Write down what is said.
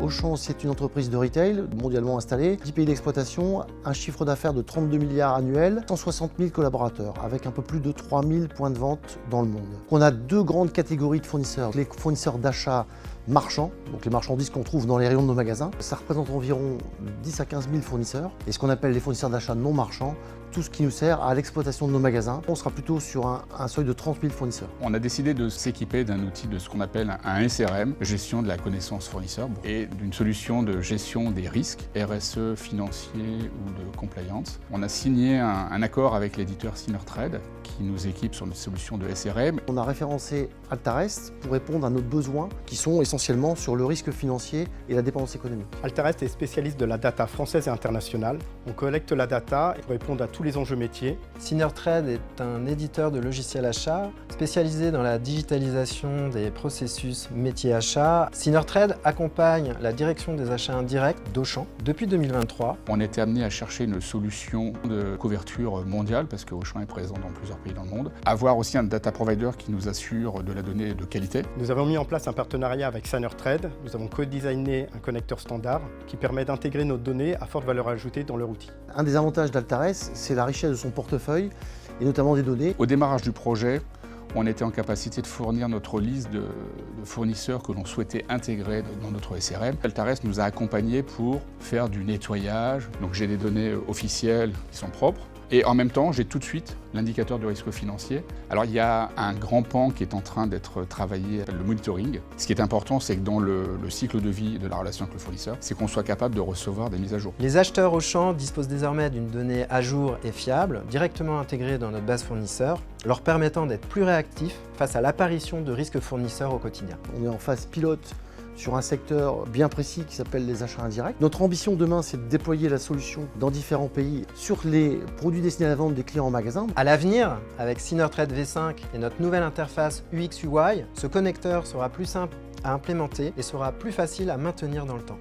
Auchan, c'est une entreprise de retail mondialement installée, 10 pays d'exploitation, un chiffre d'affaires de 32 milliards annuels, 160 000 collaborateurs, avec un peu plus de 3 000 points de vente dans le monde. On a deux grandes catégories de fournisseurs. Les fournisseurs d'achat marchands, donc les marchandises qu'on trouve dans les rayons de nos magasins. Ça représente environ 10 à 15 000 fournisseurs. Et ce qu'on appelle les fournisseurs d'achat non marchands, tout ce qui nous sert à l'exploitation de nos magasins. On sera plutôt sur un seuil de 30 000 fournisseurs. On a décidé de s'équiper d'un outil de ce qu'on appelle un SRM, gestion de la connaissance fournisseur, et d'une solution de gestion des risques, RSE, financiers ou de compliance. On a signé un accord avec l'éditeur Synertrade qui nous équipe sur une solution de SRM. On a référencé Altarest pour répondre à nos besoins qui sont essentiellement sur le risque financier et la dépendance économique. Altarest est spécialiste de la data française et internationale. On collecte la data pour répondre à tous les enjeux métiers. Synertrade est un éditeur de logiciels achats spécialisé dans la digitalisation des processus métiers achats. Synertrade accompagne la direction des achats indirects d'Auchan depuis 2023. On était amené à chercher une solution de couverture mondiale parce que Auchan est présent dans plusieurs pays dans le monde. Avoir aussi un data provider qui nous assure de la donnée de qualité. Nous avons mis en place un partenariat avec Synertrade. Nous avons co-designé un connecteur standard qui permet d'intégrer nos données à forte valeur ajoutée dans leur outil. Un des avantages d'Altarest, c'est la richesse de son portefeuille et notamment des données. Au démarrage du projet, on était en capacité de fournir notre liste de fournisseurs que l'on souhaitait intégrer dans notre SRM. Altarest nous a accompagnés pour faire du nettoyage. Donc j'ai des données officielles qui sont propres. Et en même temps, j'ai tout de suite l'indicateur de risque financier. Alors il y a un grand pan qui est en train d'être travaillé, le monitoring. Ce qui est important, c'est que dans le cycle de vie de la relation avec le fournisseur, c'est qu'on soit capable de recevoir des mises à jour. Les acheteurs Auchan disposent désormais d'une donnée à jour et fiable, directement intégrée dans notre base fournisseur, leur permettant d'être plus réactifs face à l'apparition de risques fournisseurs au quotidien. On est en phase pilote sur un secteur bien précis qui s'appelle les achats indirects. Notre ambition demain, c'est de déployer la solution dans différents pays sur les produits destinés à la vente des clients en magasin. À l'avenir, avec Synertrade V5 et notre nouvelle interface UX/UI, ce connecteur sera plus simple à implémenter et sera plus facile à maintenir dans le temps.